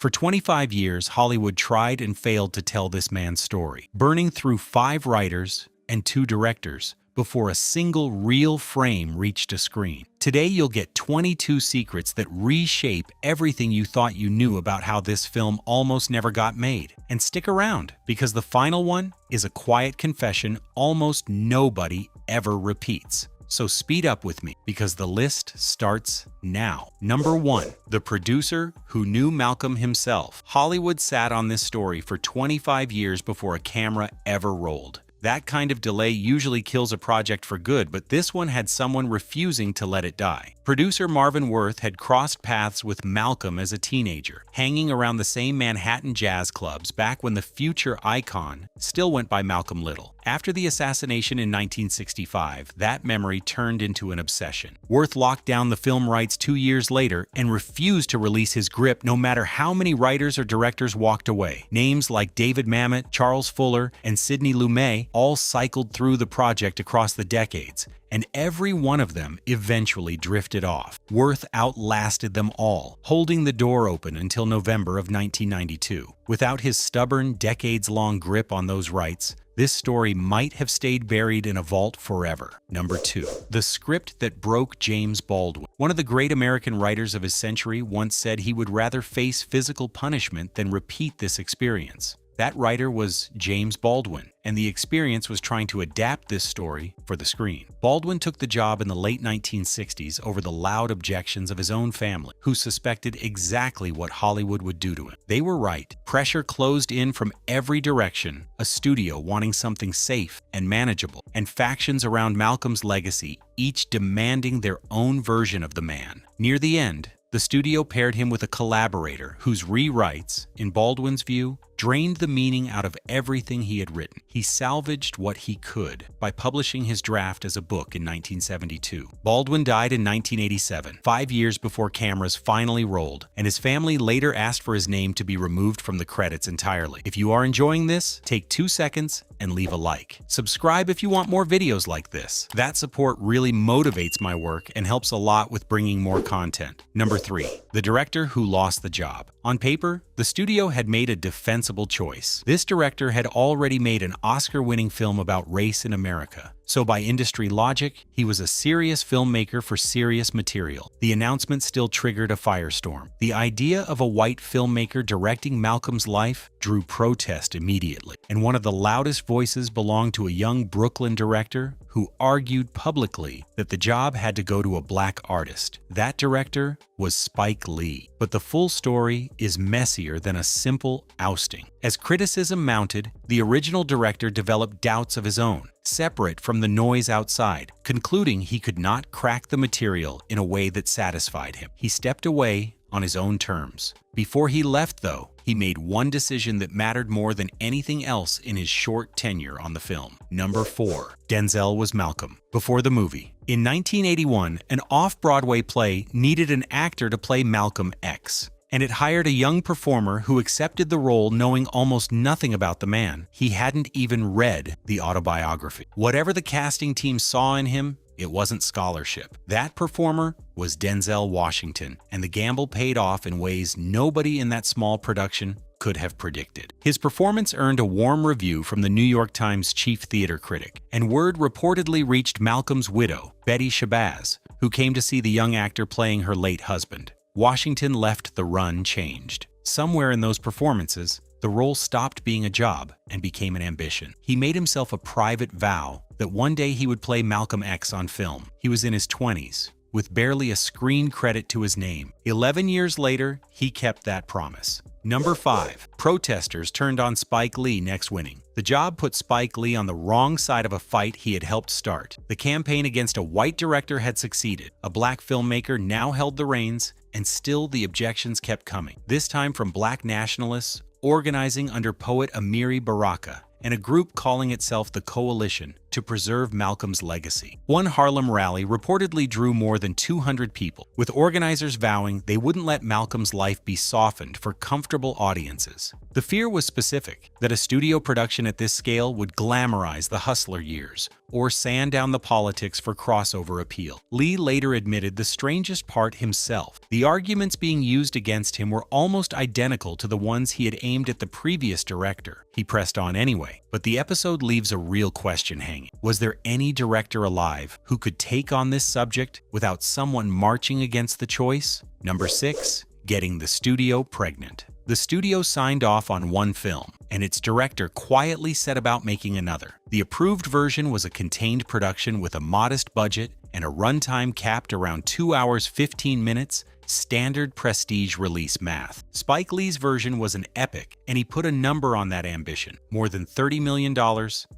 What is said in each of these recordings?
For 25 years, Hollywood tried and failed to tell this man's story, burning through 5 writers and 2 directors before a single reel frame reached a screen. Today, you'll get 22 secrets that reshape everything you thought you knew about how this film almost never got made. And stick around, because the final one is a quiet confession almost nobody ever repeats. So speed up with me, because the list starts now. Number 1. The producer who knew Malcolm himself. Hollywood sat on this story for 25 years before a camera ever rolled. That kind of delay usually kills a project for good, but this one had someone refusing to let it die. Producer Marvin Worth had crossed paths with Malcolm as a teenager, hanging around the same Manhattan jazz clubs back when the future icon still went by Malcolm Little. After the assassination in 1965, that memory turned into an obsession. Worth locked down the film rights 2 years later and refused to release his grip no matter how many writers or directors walked away. Names like David Mamet, Charles Fuller, and Sidney Lumet all cycled through the project across the decades, and every one of them eventually drifted off. Worth outlasted them all, holding the door open until November of 1992. Without his stubborn, decades-long grip on those rights, this story might have stayed buried in a vault forever. Number 2. The script that broke James Baldwin. One of the great American writers of his century once said he would rather face physical punishment than repeat this experience. That writer was James Baldwin, and the experience was trying to adapt this story for the screen. Baldwin took the job in the late 1960s over the loud objections of his own family, who suspected exactly what Hollywood would do to him. They were right. Pressure closed in from every direction, a studio wanting something safe and manageable, and factions around Malcolm's legacy, each demanding their own version of the man. Near the end, the studio paired him with a collaborator whose rewrites, in Baldwin's view, drained the meaning out of everything he had written. He salvaged what he could by publishing his draft as a book in 1972. Baldwin died in 1987, 5 years before cameras finally rolled, and his family later asked for his name to be removed from the credits entirely. If you are enjoying this, take 2 seconds and leave a like. Subscribe if you want more videos like this. That support really motivates my work and helps a lot with bringing more content. Number 3. The director who lost the job. On paper, the studio had made a defensible choice. This director had already made an Oscar-winning film about race in America. So by industry logic, he was a serious filmmaker for serious material. The announcement still triggered a firestorm. The idea of a white filmmaker directing Malcolm's life drew protest immediately, and one of the loudest voices belonged to a young Brooklyn director who argued publicly that the job had to go to a black artist. That director was Spike Lee. But the full story is messier than a simple ousting. As criticism mounted, the original director developed doubts of his own, separate from the noise outside, concluding he could not crack the material in a way that satisfied him. He stepped away on his own terms. Before he left, though, he made one decision that mattered more than anything else in his short tenure on the film. Number 4. Denzel was Malcolm. Before the movie. In 1981, an off-Broadway play needed an actor to play Malcolm X, and it hired a young performer who accepted the role knowing almost nothing about the man. He hadn't even read the autobiography. Whatever the casting team saw in him, it wasn't scholarship. That performer was Denzel Washington, and the gamble paid off in ways nobody in that small production could have predicted. His performance earned a warm review from the New York Times chief theater critic, and word reportedly reached Malcolm's widow, Betty Shabazz, who came to see the young actor playing her late husband. Washington left the run changed. Somewhere in those performances, the role stopped being a job and became an ambition. He made himself a private vow that one day he would play Malcolm X on film. He was in his 20s, with barely a screen credit to his name. 11 years later, he kept that promise. Number 5. Protesters turned on Spike Lee next winning. The job put Spike Lee on the wrong side of a fight he had helped start. The campaign against a white director had succeeded. A black filmmaker now held the reins, and still the objections kept coming. This time from black nationalists, organizing under poet Amiri Baraka, and a group calling itself the Coalition, to preserve Malcolm's legacy. One Harlem rally reportedly drew more than 200 people, with organizers vowing they wouldn't let Malcolm's life be softened for comfortable audiences. The fear was specific, that a studio production at this scale would glamorize the hustler years, or sand down the politics for crossover appeal. Lee later admitted the strangest part himself. The arguments being used against him were almost identical to the ones he had aimed at the previous director. He pressed on anyway, but the episode leaves a real question hanging. Was there any director alive who could take on this subject without someone marching against the choice? Number 6. Getting the studio pregnant. The studio signed off on one film, and its director quietly set about making another. The approved version was a contained production with a modest budget and a runtime capped around 2 hours 15 minutes, standard prestige release math. Spike Lee's version was an epic, and he put a number on that ambition, more than $30 million,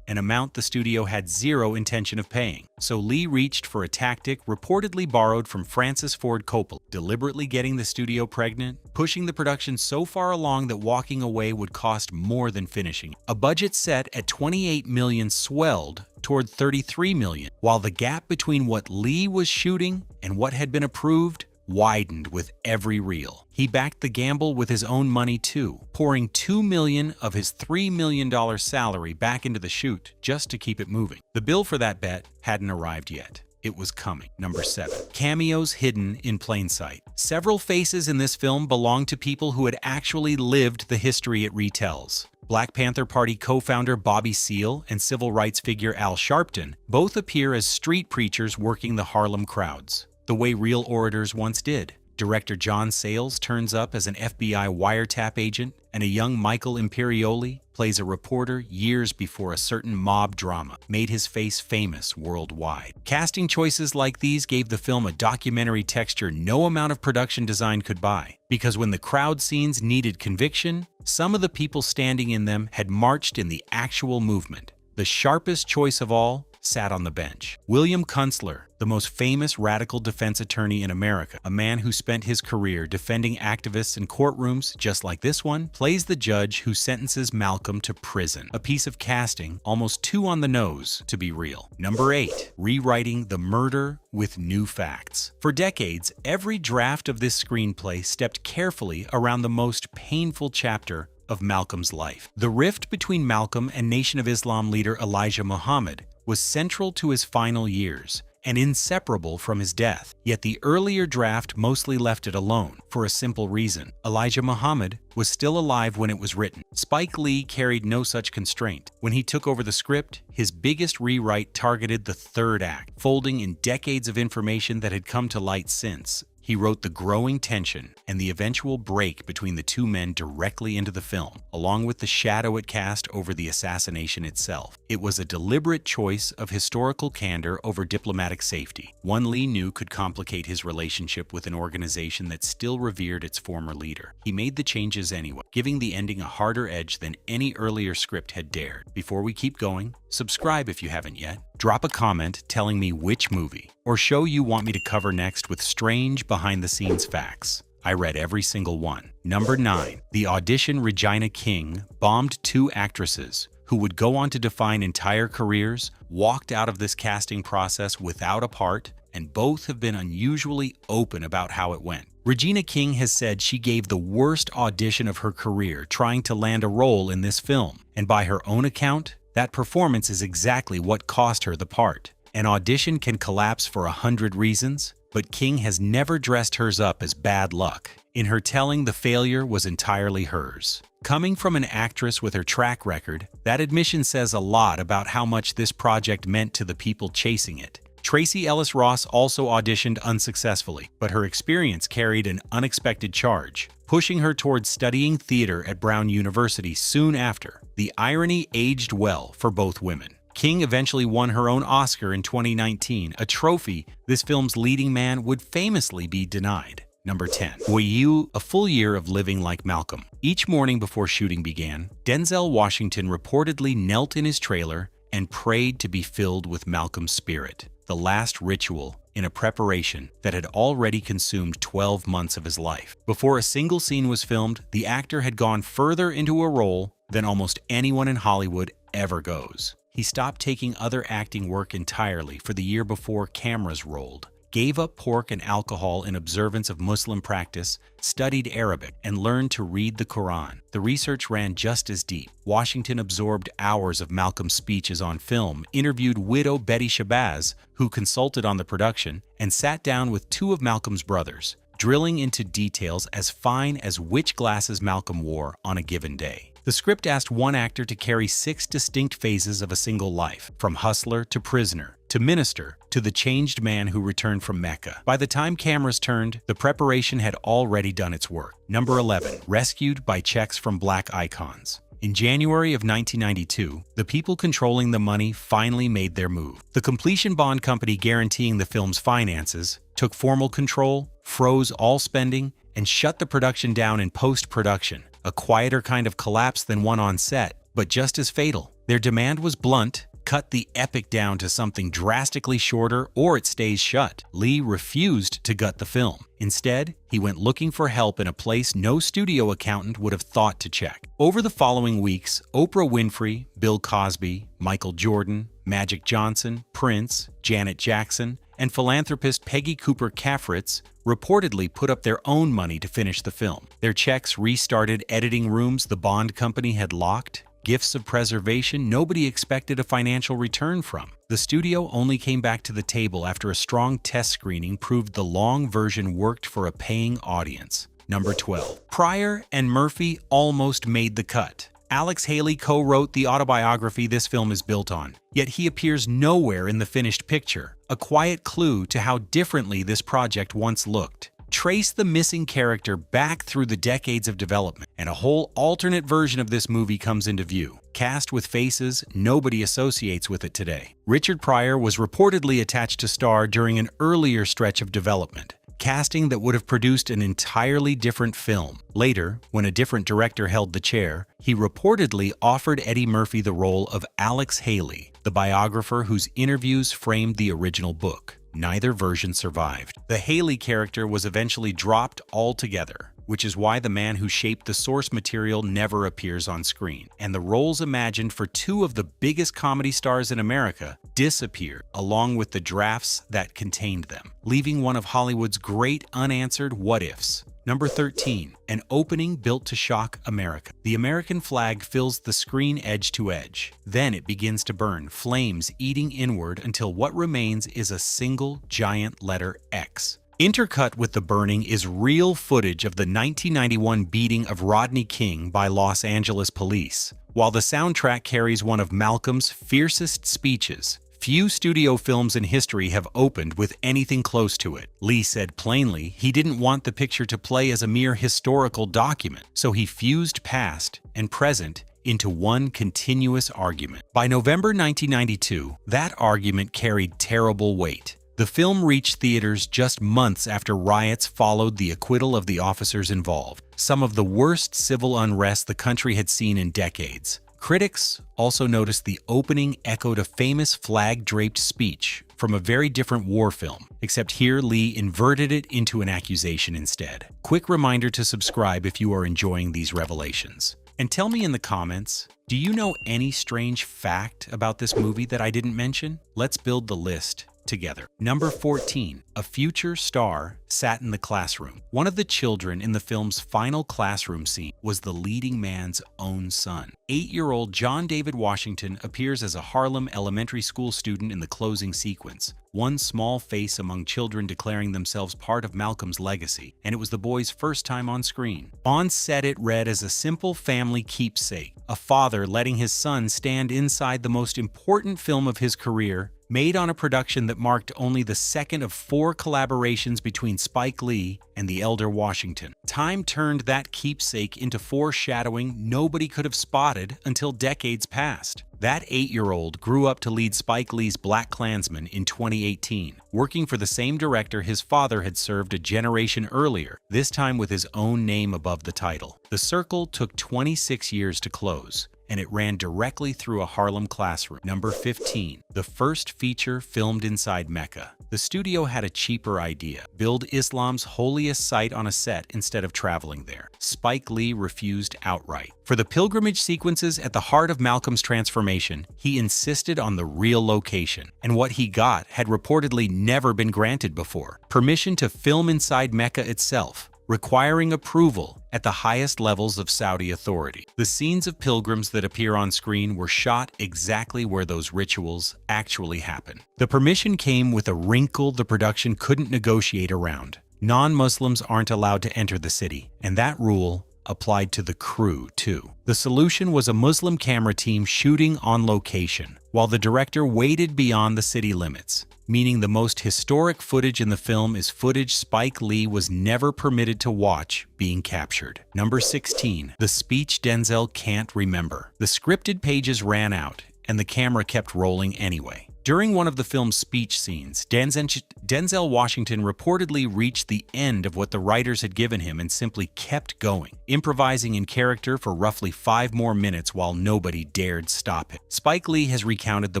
an amount the studio had zero intention of paying. So Lee reached for a tactic reportedly borrowed from Francis Ford Coppola, deliberately getting the studio pregnant, pushing the production so far along that walking away would cost more than finishing. A budget set at $28 million swelled toward $33 million, while the gap between what Lee was shooting and what had been approved widened with every reel. He backed the gamble with his own money too, pouring $2 million of his $3 million salary back into the shoot just to keep it moving. The bill for that bet hadn't arrived yet. It was coming. Number 7. Cameos hidden in plain sight. Several faces in this film belong to people who had actually lived the history it retells. Black Panther Party co-founder Bobby Seale and civil rights figure Al Sharpton both appear as street preachers working the Harlem crowds, the way real orators once did. Director John Sayles turns up as an FBI wiretap agent, and a young Michael Imperioli plays a reporter years before a certain mob drama made his face famous worldwide. Casting choices like these gave the film a documentary texture no amount of production design could buy, because when the crowd scenes needed conviction, some of the people standing in them had marched in the actual movement. The sharpest choice of all sat on the bench. William Kunstler, the most famous radical defense attorney in America, a man who spent his career defending activists in courtrooms just like this one, plays the judge who sentences Malcolm to prison. A piece of casting almost too on the nose to be real. Number 8. Rewriting the murder with new facts. For decades, every draft of this screenplay stepped carefully around the most painful chapter of Malcolm's life. The rift between Malcolm and Nation of Islam leader Elijah Muhammad was central to his final years and inseparable from his death. Yet the earlier draft mostly left it alone, for a simple reason. Elijah Muhammad was still alive when it was written. Spike Lee carried no such constraint. When he took over the script, his biggest rewrite targeted the third act, folding in decades of information that had come to light since. He wrote the growing tension and the eventual break between the two men directly into the film, along with the shadow it cast over the assassination itself. It was a deliberate choice of historical candor over diplomatic safety, one Lee knew could complicate his relationship with an organization that still revered its former leader. He made the changes anyway, giving the ending a harder edge than any earlier script had dared. Before we keep going, subscribe if you haven't yet. Drop a comment telling me which movie or show you want me to cover next with strange behind-the-scenes facts. I read every single one. Number 9. The audition Regina King bombed 2 actresses who would go on to define entire careers, walked out of this casting process without a part, and both have been unusually open about how it went. Regina King has said she gave the worst audition of her career trying to land a role in this film, and by her own account, that performance is exactly what cost her the part. An audition can collapse for 100 reasons, but King has never dressed hers up as bad luck. In her telling, the failure was entirely hers. Coming from an actress with her track record, that admission says a lot about how much this project meant to the people chasing it. Tracee Ellis Ross also auditioned unsuccessfully, but her experience carried an unexpected charge, pushing her towards studying theater at Brown University soon after. The irony aged well for both women. King eventually won her own Oscar in 2019, a trophy this film's leading man would famously be denied. Number 10. A full year of living like Malcolm. Each morning before shooting began, Denzel Washington reportedly knelt in his trailer and prayed to be filled with Malcolm's spirit, the last ritual in a preparation that had already consumed 12 months of his life. Before a single scene was filmed, the actor had gone further into a role than almost anyone in Hollywood ever goes. he stopped taking other acting work entirely for the year before cameras rolled, gave up pork and alcohol in observance of Muslim practice, studied Arabic, and learned to read the Quran. The research ran just as deep. Washington absorbed hours of Malcolm's speeches on film, interviewed widow Betty Shabazz, who consulted on the production, and sat down with two of Malcolm's brothers, drilling into details as fine as which glasses Malcolm wore on a given day. The script asked one actor to carry 6 distinct phases of a single life, from hustler to prisoner, to minister, to the changed man who returned from Mecca. By the time cameras turned, the preparation had already done its work. Number 11. Rescued by checks from black icons. In January of 1992, the people controlling the money finally made their move. The completion bond company guaranteeing the film's finances took formal control, froze all spending, and shut the production down in post-production. A quieter kind of collapse than one on set, but just as fatal. Their demand was blunt: cut the epic down to something drastically shorter or it stays shut. Lee refused to gut the film. Instead, he went looking for help in a place no studio accountant would have thought to check. Over the following weeks, Oprah Winfrey, Bill Cosby, Michael Jordan, Magic Johnson, Prince, Janet Jackson, and philanthropist Peggy Cooper Kaffritz reportedly put up their own money to finish the film. Their checks restarted editing rooms the Bond company had locked, gifts of preservation nobody expected a financial return from. The studio only came back to the table after a strong test screening proved the long version worked for a paying audience. Number 12. Pryor and Murphy almost made the cut. Alex Haley co-wrote the autobiography this film is built on, yet he appears nowhere in the finished picture, a quiet clue to how differently this project once looked. Trace the missing character back through the decades of development, and a whole alternate version of this movie comes into view, cast with faces nobody associates with it today. Richard Pryor was reportedly attached to star during an earlier stretch of development, casting that would have produced an entirely different film. Later, when a different director held the chair, he reportedly offered Eddie Murphy the role of Alex Haley, the biographer whose interviews framed the original book. Neither version survived. The Haley character was eventually dropped altogether, which is why the man who shaped the source material never appears on screen, and the roles imagined for two of the biggest comedy stars in America disappeared, along with the drafts that contained them, leaving one of Hollywood's great unanswered what-ifs. Number 13. An opening built to shock America. The American flag fills the screen edge to edge. Then it begins to burn, flames eating inward until what remains is a single giant letter X. Intercut with the burning is real footage of the 1991 beating of Rodney King by Los Angeles police, while the soundtrack carries one of Malcolm's fiercest speeches. Few studio films in history have opened with anything close to it. Lee said plainly he didn't want the picture to play as a mere historical document, so he fused past and present into one continuous argument. By November 1992, that argument carried terrible weight. The film reached theaters just months after riots followed the acquittal of the officers involved, some of the worst civil unrest the country had seen in decades. Critics also noticed the opening echoed a famous flag-draped speech from a very different war film, except here Lee inverted it into an accusation instead. Quick reminder to subscribe if you are enjoying these revelations. And tell me in the comments, do you know any strange fact about this movie that I didn't mention? Let's build the list together. Number 14. A future star sat in the classroom. One of the children in the film's final classroom scene was the leading man's own son. 8-year-old John David Washington appears as a Harlem elementary school student in the closing sequence, one small face among children declaring themselves part of Malcolm's legacy, and it was the boy's first time on screen. On set it read as a simple family keepsake, a father letting his son stand inside the most important film of his career, made on a production that marked only the second of 4 collaborations between Spike Lee and the elder Washington. Time turned that keepsake into foreshadowing nobody could have spotted until decades passed. That 8-year-old grew up to lead Spike Lee's BlacKkKlansman in 2018, working for the same director his father had served a generation earlier, this time with his own name above the title. The circle took 26 years to close, and it ran directly through a Harlem classroom. Number 15. The first feature filmed inside Mecca. The studio had a cheaper idea: build Islam's holiest site on a set instead of traveling there. Spike Lee refused outright. For the pilgrimage sequences at the heart of Malcolm's transformation, he insisted on the real location, and what he got had reportedly never been granted before: permission to film inside Mecca itself, requiring approval at the highest levels of Saudi authority. The scenes of pilgrims that appear on screen were shot exactly where those rituals actually happen. The permission came with a wrinkle the production couldn't negotiate around. Non-Muslims aren't allowed to enter the city, and that rule applied to the crew too. The solution was a Muslim camera team shooting on location, while the director waited beyond the city limits, meaning the most historic footage in the film is footage Spike Lee was never permitted to watch being captured. Number 16. The speech Denzel can't remember. The scripted pages ran out, and the camera kept rolling anyway. During one of the film's speech scenes, Denzel Washington reportedly reached the end of what the writers had given him and simply kept going, improvising in character for roughly 5 more minutes while nobody dared stop him. Spike Lee has recounted the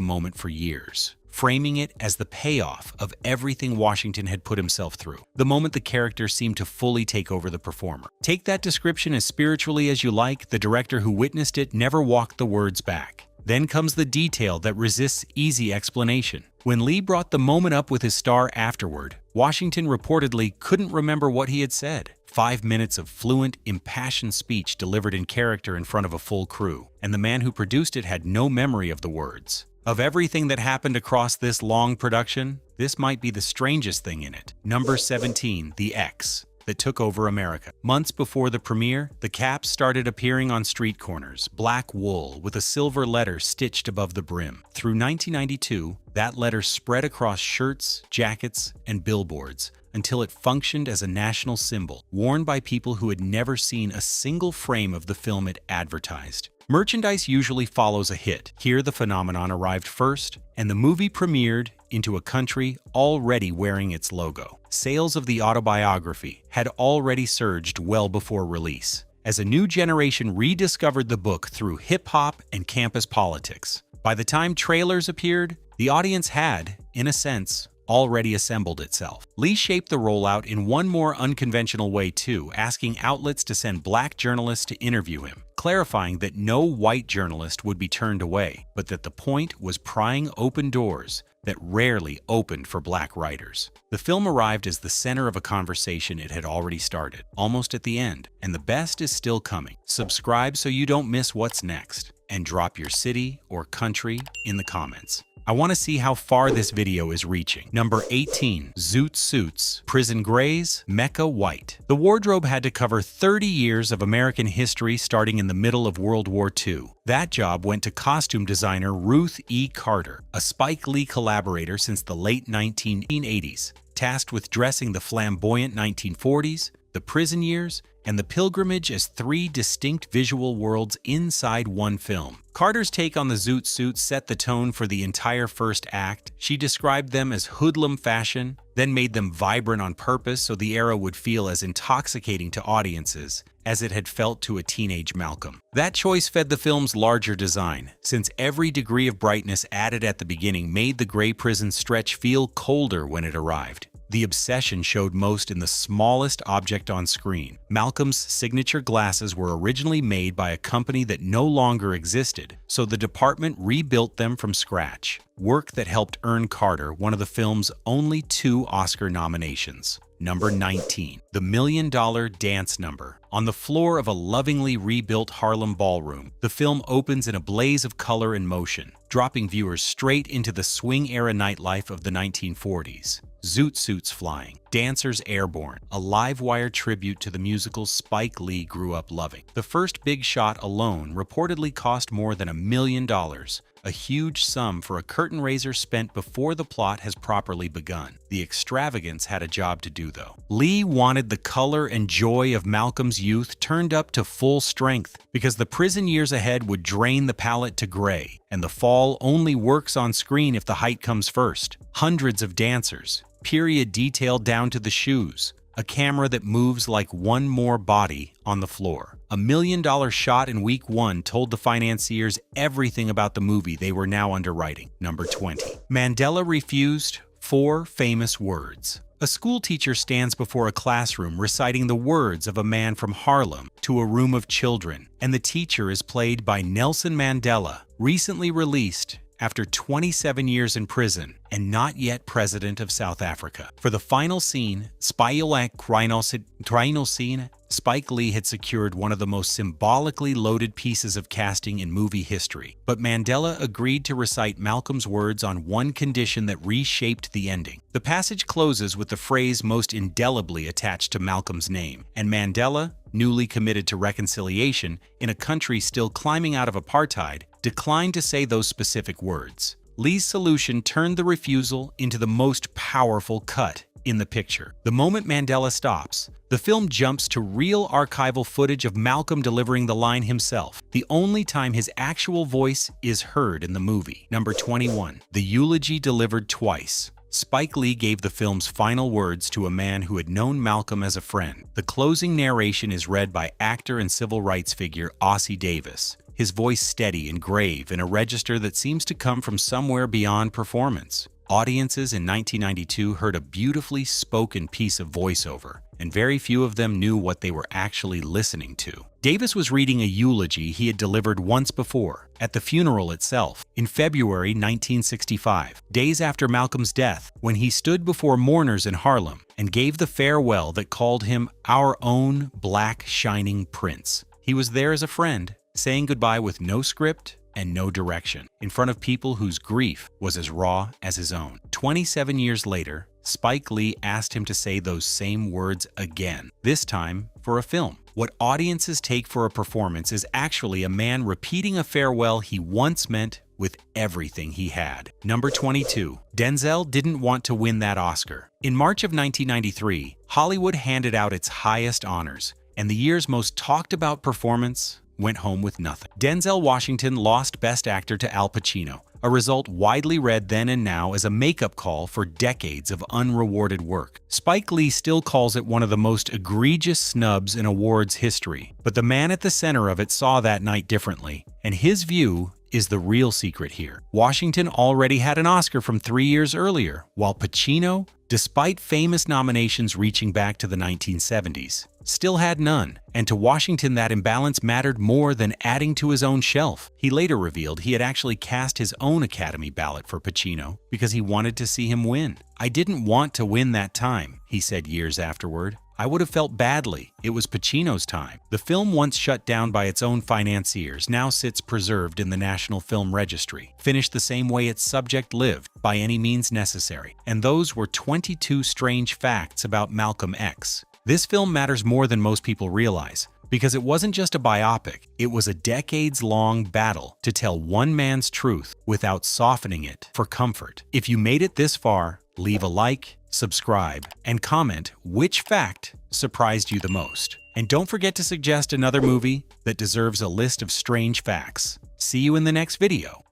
moment for years, framing it as the payoff of everything Washington had put himself through. The moment the character seemed to fully take over the performer. Take that description as spiritually as you like, the director who witnessed it never walked the words back. Then comes the detail that resists easy explanation. When Lee brought the moment up with his star afterward, Washington reportedly couldn't remember what he had said. 5 minutes of fluent, impassioned speech delivered in character in front of a full crew, and the man who produced it had no memory of the words. Of everything that happened across this long production, this might be the strangest thing in it. Number 17. The X that took over America. Months before the premiere, the caps started appearing on street corners, black wool with a silver letter stitched above the brim. Through 1992, that letter spread across shirts, jackets, and billboards until it functioned as a national symbol, worn by people who had never seen a single frame of the film it advertised. Merchandise usually follows a hit. Here the phenomenon arrived first, and the movie premiered into a country already wearing its logo. Sales of the autobiography had already surged well before release, as a new generation rediscovered the book through hip-hop and campus politics. By the time trailers appeared, the audience had, in a sense, already assembled itself. Lee shaped the rollout in one more unconventional way too, asking outlets to send black journalists to interview him, clarifying that no white journalist would be turned away, but that the point was prying open doors that rarely opened for black writers. The film arrived as the center of a conversation it had already started, almost at the end, and the best is still coming. Subscribe so you don't miss what's next, and drop your city or country in the comments. I want to see how far this video is reaching. Number 18. Zoot Suits, Prison Grays, Mecca White. The wardrobe had to cover 30 years of American history starting in the middle of World War II. That job went to costume designer Ruth E. Carter, a Spike Lee collaborator since the late 1980s, tasked with dressing the flamboyant 1940s, the prison years, and the pilgrimage as 3 distinct visual worlds inside one film. Carter's take on the zoot suits set the tone for the entire first act. She described them as hoodlum fashion, then made them vibrant on purpose so the era would feel as intoxicating to audiences as it had felt to a teenage Malcolm. That choice fed the film's larger design, since every degree of brightness added at the beginning made the gray prison stretch feel colder when it arrived. The obsession showed most in the smallest object on screen. Malcolm's signature glasses were originally made by a company that no longer existed, so the department rebuilt them from scratch, work that helped earn Carter one of the film's only 2 Oscar nominations. Number 19. The $1 Million Dance Number. On the floor of a lovingly rebuilt Harlem ballroom, the film opens in a blaze of color and motion, dropping viewers straight into the swing-era nightlife of the 1940s. Zoot suits flying, dancers airborne, a live-wire tribute to the musical Spike Lee grew up loving. The first big shot alone reportedly cost more than $1 million, a huge sum for a curtain raiser spent before the plot has properly begun. The extravagance had a job to do, though. Lee wanted the color and joy of Malcolm's youth turned up to full strength, because the prison years ahead would drain the palette to gray, and the fall only works on screen if the height comes first. Hundreds of dancers, period detail down to the shoes, a camera that moves like one more body on the floor. $1 million shot in week 1 told the financiers everything about the movie they were now underwriting. Number 20. Mandela refused 4 famous words. A schoolteacher stands before a classroom reciting the words of a man from Harlem to a room of children, and the teacher is played by Nelson Mandela, recently released after 27 years in prison and not yet president of South Africa. For the final scene, Spike Lee had secured one of the most symbolically loaded pieces of casting in movie history, but Mandela agreed to recite Malcolm's words on one condition that reshaped the ending. The passage closes with the phrase most indelibly attached to Malcolm's name, and Mandela, newly committed to reconciliation in a country still climbing out of apartheid, declined to say those specific words. Lee's solution turned the refusal into the most powerful cut in the picture. The moment Mandela stops, the film jumps to real archival footage of Malcolm delivering the line himself, the only time his actual voice is heard in the movie. Number 21. The eulogy delivered twice. Spike Lee gave the film's final words to a man who had known Malcolm as a friend. The closing narration is read by actor and civil rights figure Ossie Davis, his voice steady and grave in a register that seems to come from somewhere beyond performance. Audiences in 1992 heard a beautifully spoken piece of voiceover, and very few of them knew what they were actually listening to. Davis was reading a eulogy he had delivered once before, at the funeral itself, in February 1965, days after Malcolm's death, when he stood before mourners in Harlem and gave the farewell that called him our own black shining prince. He was there as a friend, saying goodbye with no script and no direction, in front of people whose grief was as raw as his own. 27 years later, Spike Lee asked him to say those same words again, this time for a film. What audiences take for a performance is actually a man repeating a farewell he once meant with everything he had. Number 22. Denzel didn't want to win that Oscar. In March of 1993, Hollywood handed out its highest honors, and the year's most talked about performance went home with nothing. Denzel Washington lost Best Actor to Al Pacino, a result widely read then and now as a makeup call for decades of unrewarded work. Spike Lee still calls it one of the most egregious snubs in awards history, but the man at the center of it saw that night differently, and his view is the real secret here. Washington already had an Oscar from 3 years earlier, while Pacino, despite famous nominations reaching back to the 1970s, still had none, and to Washington that imbalance mattered more than adding to his own shelf. He later revealed he had actually cast his own Academy ballot for Pacino because he wanted to see him win. "I didn't want to win that time," he said years afterward. "I would have felt badly. It was Pacino's time." The film, once shut down by its own financiers, now sits preserved in the National Film Registry, finished the same way its subject lived, by any means necessary. And those were 22 strange facts about Malcolm X. This film matters more than most people realize, because it wasn't just a biopic, it was a decades-long battle to tell one man's truth without softening it for comfort. If you made it this far, leave a like, subscribe, and comment which fact surprised you the most. And don't forget to suggest another movie that deserves a list of strange facts. See you in the next video.